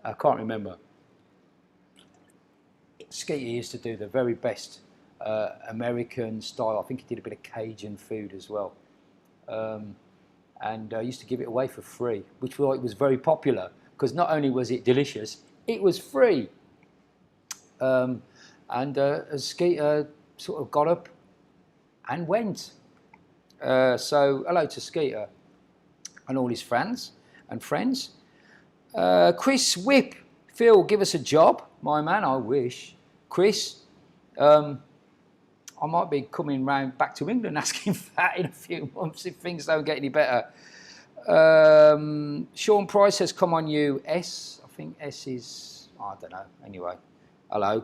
I can't remember. Skeeter used to do the very best American style. I think he did a bit of Cajun food as well. And used to give it away for free, which was very popular, because not only was it delicious, it was free. And Skeeter sort of got up and went. So hello to Skeeter and all his friends. Chris Whip, Phil, give us a job. My man, I wish. Chris, I might be coming round back to England asking for that in a few months if things don't get any better. Sean Price says, come on you, S. I think S is, I don't know. Anyway, hello.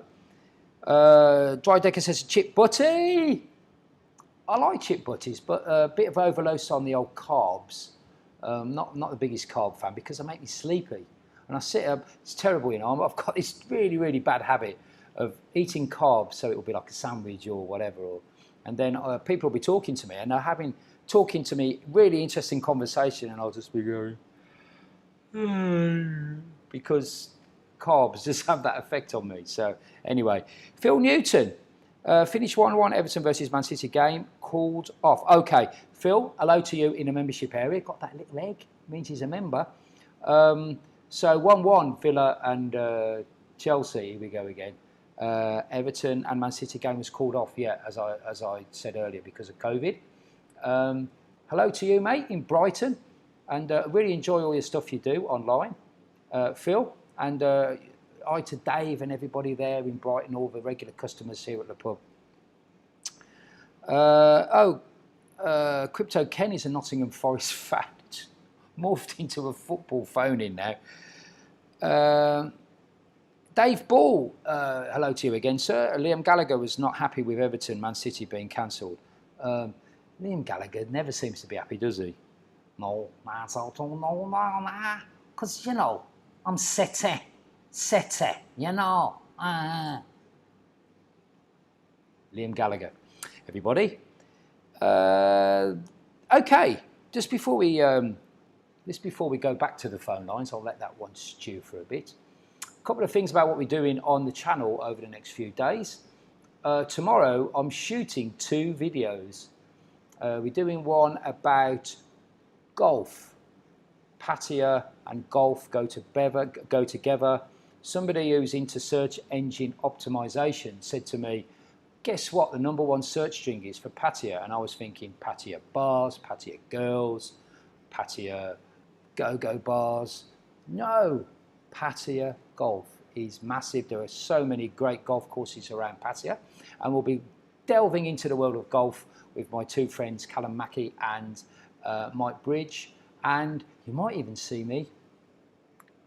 Dry Decker says, chip butty. I like chip butties, but a bit of overload on the old carbs. Not the biggest carb fan because they make me sleepy. And I sit up, it's terrible, you know. I've got this really, really bad habit of eating carbs, so it'll be like a sandwich or whatever. And then people will be talking to me, and they're talking to me, really interesting conversation, and I'll just be going, because carbs just have that effect on me. So anyway, Phil Newton, finished 1-1 Everton versus Man City game, called off. Okay, Phil, hello to you in the membership area. Got that little egg, means he's a member. So 1-1 Villa and Chelsea, here we go again. Everton and Man City game was called off, yeah, as I said earlier, because of COVID. Hello to you, mate, in Brighton, and really enjoy all your stuff you do online, Phil, and hi to Dave and everybody there in Brighton, all the regular customers here at the pub. Crypto Ken is a Nottingham Forest fan. Morphed into a football phone-in now. Dave Ball, hello to you again, sir. Liam Gallagher was not happy with Everton, Man City being cancelled. Liam Gallagher never seems to be happy, does he? No, because, you know, I'm City, you know. Liam Gallagher, everybody. Okay, just before we go back to the phone lines, I'll let that one stew for a bit. A couple of things about what we're doing on the channel over the next few days. Tomorrow, I'm shooting 2 videos. We're doing one about golf. Pattaya and golf go together. Somebody who's into search engine optimization said to me, guess what the #1 search string is for Pattaya? And I was thinking Pattaya bars, Pattaya girls, Pattaya go-go bars. No, Pattaya golf is massive. There are so many great golf courses around Pattaya, and we'll be delving into the world of golf with my 2 friends, Callum Mackey and Mike Bridge, and you might even see me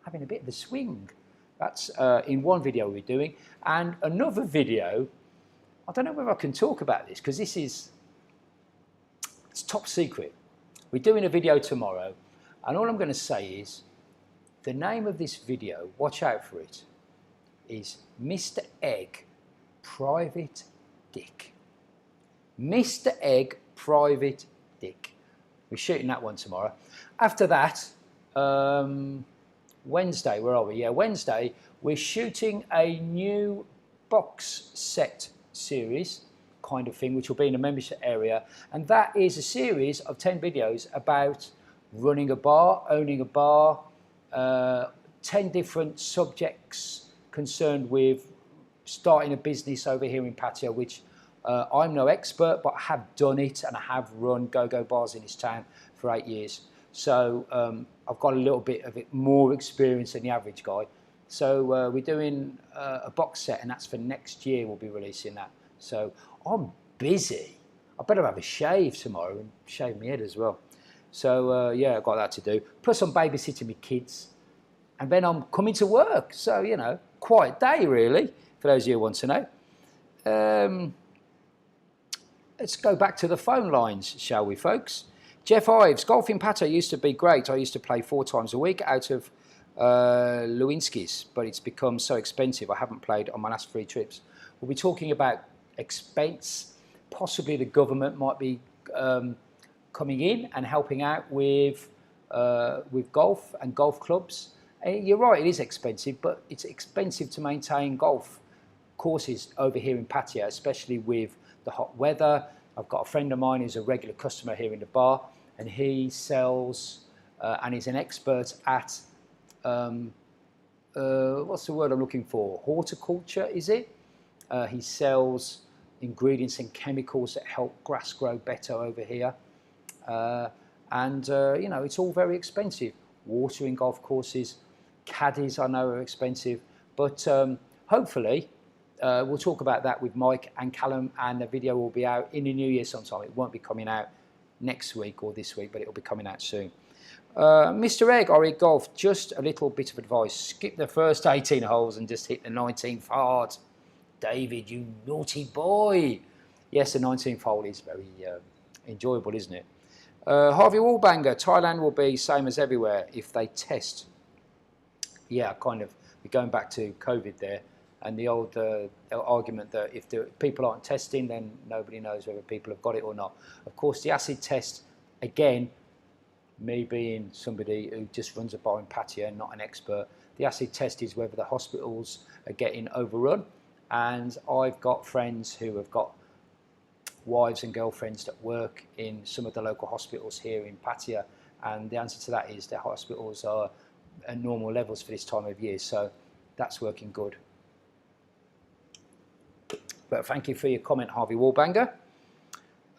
having a bit of a swing. That's in one video we're doing, and another video, I don't know whether I can talk about this because it's top secret. We're doing a video tomorrow, and all I'm going to say is the name of this video, watch out for it, is Mr. Egg Private Dick. Mr. Egg Private Dick. We're shooting that one tomorrow. After that, Wednesday, where are we? Yeah, Wednesday, we're shooting a new box set series kind of thing, which will be in the membership area. And that is a series of 10 videos about running a bar, owning a bar, 10 different subjects concerned with starting a business over here in Pattaya, which I'm no expert, but I have done it, and I have run go-go bars in this town for 8 years. So I've got a little bit of it, more experience than the average guy. So we're doing a box set, and that's for next year. We'll be releasing that. So I'm busy. I better have a shave tomorrow and shave my head as well. So yeah, I've got that to do. Plus I'm babysitting my kids, and then I'm coming to work. So, you know, quiet day really, for those of you who want to know. Let's go back to the phone lines, shall we, folks? Jeff Ives, golf in Pattaya used to be great. I used to play 4 times a week out of Lewinsky's, but it's become so expensive. I haven't played on my last 3 trips. We'll be talking about expense. Possibly the government might be coming in and helping out with golf and golf clubs. You're right, it is expensive, but it's expensive to maintain golf courses over here in Pattaya, especially with the hot weather. I've got a friend of mine who's a regular customer here in the bar, and he sells and he's an expert at what's the word I'm looking for? Horticulture, is it? He sells ingredients and chemicals that help grass grow better over here. You know, it's all very expensive. Watering golf courses, caddies I know are expensive, but hopefully we'll talk about that with Mike and Callum, and the video will be out in the new year sometime. It won't be coming out next week or this week, but it'll be coming out soon. Mr. Egg, RE Golf, just a little bit of advice. Skip the first 18 holes and just hit the 19th hard. David, you naughty boy. Yes, the 19th hole is very enjoyable, isn't it? Harvey Wallbanger, Thailand will be same as everywhere if they test. Yeah, kind of. We're going back to COVID there, and the old argument that if the people aren't testing, then nobody knows whether people have got it or not. Of course, the acid test, again, me being somebody who just runs a bar in Pattaya and not an expert, the acid test is whether the hospitals are getting overrun. And I've got friends who have got wives and girlfriends that work in some of the local hospitals here in Pattaya, and the answer to that is their hospitals are at normal levels for this time of year, so that's working good. But thank you for your comment, Harvey Wallbanger.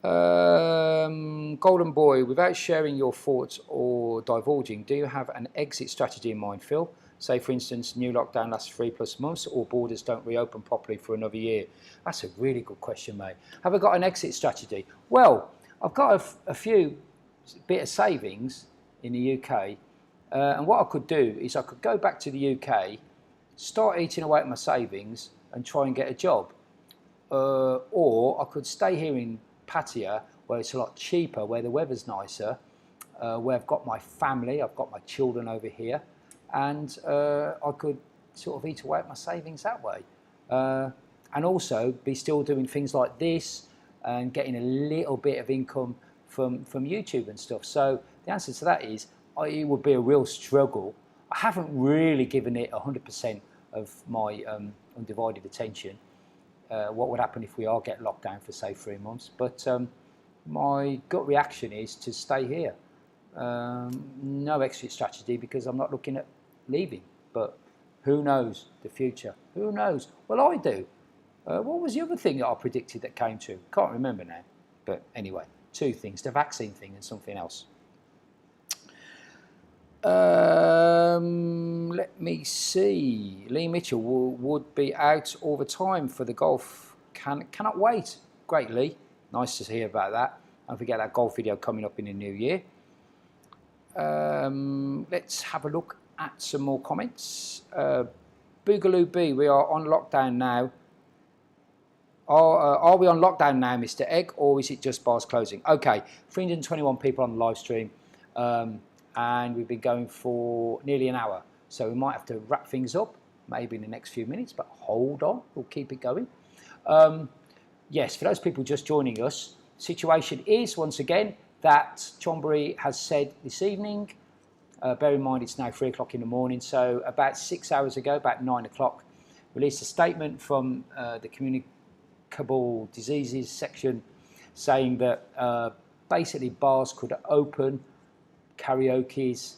Golden Boy, without sharing your thoughts or divulging, do you have an exit strategy in mind, Phil? Say, for instance, new lockdown lasts 3+ months or borders don't reopen properly for another year. That's a really good question, mate. Have I got an exit strategy? Well, I've got a few bit of savings in the UK, and what I could do is I could go back to the UK, start eating away at my savings and try and get a job. Or I could stay here in Pattaya, where it's a lot cheaper, where the weather's nicer, where I've got my family, I've got my children over here, and I could sort of eat away at my savings that way. And also be still doing things like this and getting a little bit of income from YouTube and stuff. So the answer to that is, it would be a real struggle. I haven't really given it 100% of my undivided attention. What would happen if we are get locked down for, say, 3 months? But my gut reaction is to stay here. No exit strategy, because I'm not looking at leaving. But who knows the future? Who knows? Well, I do. What was the other thing that I predicted that came true? Can't remember now. But anyway, 2 things, the vaccine thing and something else. Let me see. Lee Mitchell would be out all the time for the golf. Cannot wait. Great, Lee. Nice to hear about that. Don't forget that golf video coming up in the new year. Let's have a look at some more comments. Boogaloo B, we are on lockdown now. Are we on lockdown now, Mr. Egg, or is it just bars closing? Okay, 321 people on the live stream. And we've been going for nearly an hour, so we might have to wrap things up maybe in the next few minutes, but hold on, we'll keep it going. Yes, for those people just joining us, situation is once again that Chonburi has said this evening, bear in mind it's now 3 o'clock in the morning, so about 6 hours ago, about 9 o'clock, released a statement from the communicable diseases section saying that basically bars could open, karaoke's,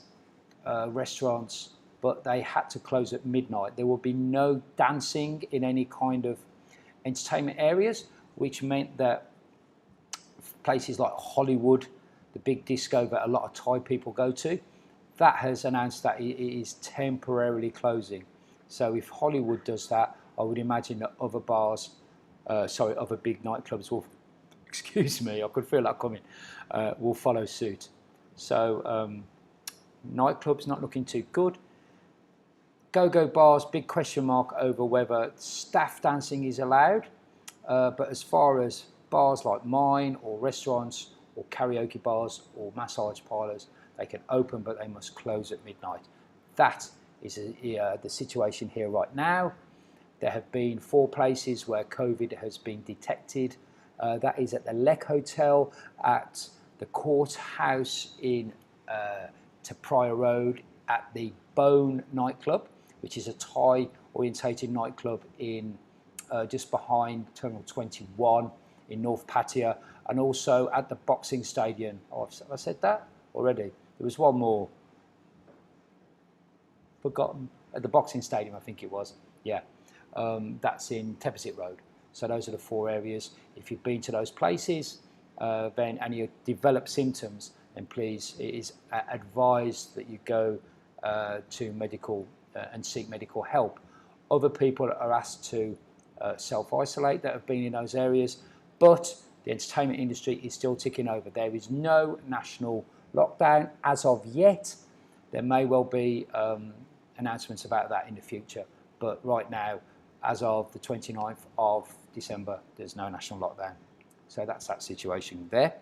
restaurants, but they had to close at midnight. There would be no dancing in any kind of entertainment areas, which meant that places like Hollywood, the big disco that a lot of Thai people go to, that has announced that it is temporarily closing. So if Hollywood does that, I would imagine that other bars, other big nightclubs will, excuse me, I could feel that coming, will follow suit. So nightclubs not looking too good. Go-go bars, big question mark over whether staff dancing is allowed. But as far as bars like mine or restaurants or karaoke bars or massage parlours, they can open, but they must close at midnight. That is the situation here right now. There have been 4 places where COVID has been detected. That is at the Lek Hotel, at the Courthouse in to Prior Road, at the Bone nightclub, which is a Thai-orientated nightclub in just behind Terminal 21 in North Pattaya, and also at the boxing stadium. Oh, have I said that already? There was one more. Forgotten. At the boxing stadium, I think it was. Yeah, that's in Tepasit Road. So those are the 4 areas. If you've been to those places, then and you develop symptoms, then please, it is advised that you go to medical and seek medical help. Other people are asked to self-isolate that have been in those areas, but the entertainment industry is still ticking over. There is no national lockdown as of yet. There may well be announcements about that in the future, but right now, as of the 29th of December, there's no national lockdown. So that's that situation there.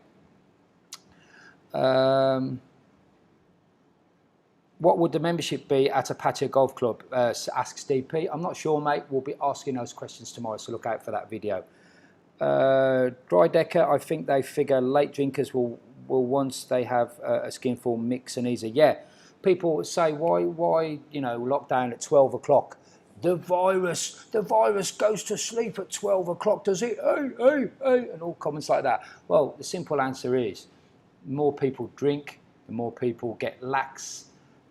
What would the membership be at a Pattaya Golf Club? Asks DP. I'm not sure, mate. We'll be asking those questions tomorrow, so look out for that video. Dry Decker, I think they figure late drinkers will once they have a skinful mix and easy. Yeah, people say, why, lockdown at 12 o'clock? The virus goes to sleep at 12 o'clock, does it? Hey, and all comments like that. Well, the simple answer is, the more people drink, the more people get lax.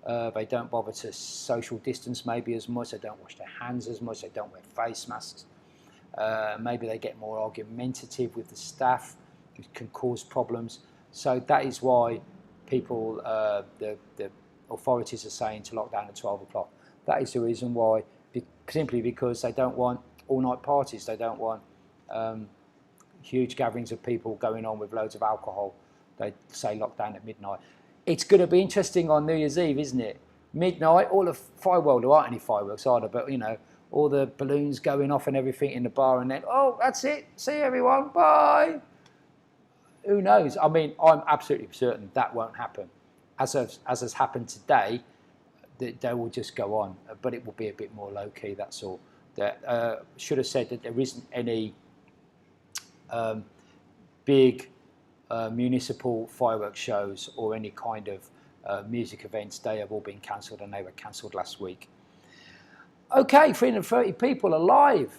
They don't bother to social distance maybe as much. They don't wash their hands as much. They don't wear face masks. Maybe they get more argumentative with the staff. It can cause problems. So that is why people, the authorities are saying to lock down at 12 o'clock. That is the reason why, simply because they don't want all-night parties. They don't want huge gatherings of people going on with loads of alcohol. They say lockdown at midnight. It's going to be interesting on New Year's Eve, isn't it? Midnight, all the fireworks, there aren't any fireworks either, but all the balloons going off and everything in the bar, and then, oh, that's it, see everyone, bye. Who knows? I mean, I'm absolutely certain that won't happen. As has happened today, they will just go on, but it will be a bit more low-key, that's all. Should have said that there isn't any big municipal fireworks shows or any kind of music events. They have all been cancelled, and they were cancelled last week. Okay, 330 people alive.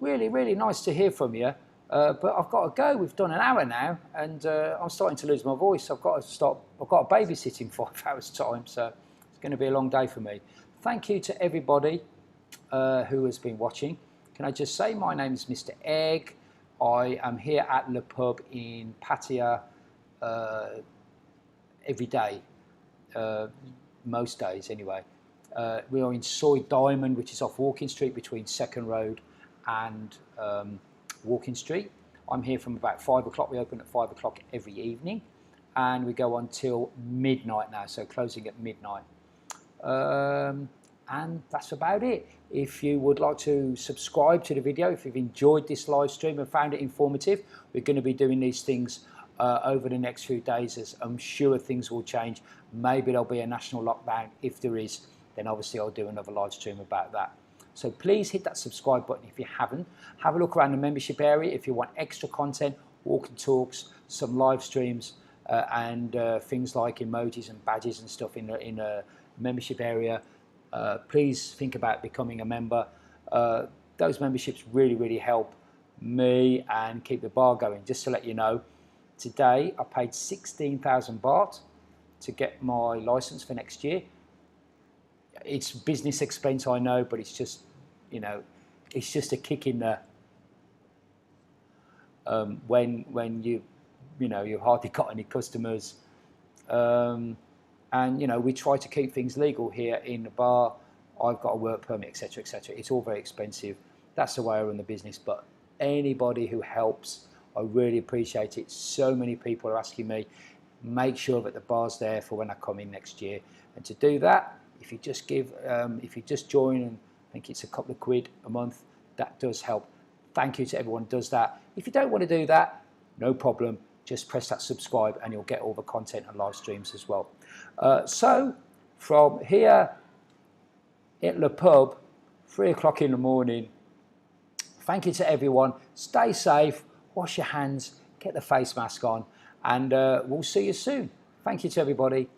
Really, really nice to hear from you. But I've got to go. We've done an hour now, and I'm starting to lose my voice. I've got to stop. I've got a babysit in 5 hours' time, so it's going to be a long day for me. Thank you to everybody who has been watching. Can I just say my name is Mr. Egg. I am here at Le Pub in Pattaya every day, most days anyway. We are in Soy Diamond, which is off Walking Street between Second Road and Walking Street. I'm here from about 5 o'clock. We open at 5 o'clock every evening, and we go until midnight now, so closing at midnight. And that's about it. If you would like to subscribe to the video, if you've enjoyed this live stream and found it informative, we're going to be doing these things over the next few days, as I'm sure things will change. Maybe there'll be a national lockdown. If there is, then obviously I'll do another live stream about that. So please hit that subscribe button if you haven't. Have a look around the membership area if you want extra content, walk and talks, some live streams, and things like emojis and badges and stuff in a membership area. Please think about becoming a member. Those memberships really, really help me and keep the bar going. Just to let you know, today I paid 16,000 baht to get my license for next year. It's business expense, I know, but it's just, it's just a kick in the when you've hardly got any customers. And we try to keep things legal here in the bar. I've got a work permit, etc., etc. It's all very expensive. That's the way I run the business. But anybody who helps, I really appreciate it. So many people are asking me, make sure that the bar's there for when I come in next year. And to do that, if you just join, and I think it's a couple of quid a month, that does help. Thank you to everyone who does that. If you don't want to do that, no problem. Just press that subscribe and you'll get all the content and live streams as well. So from here at Le Pub, 3 o'clock in the morning, thank you to everyone. Stay safe, wash your hands, get the face mask on, and we'll see you soon. Thank you to everybody.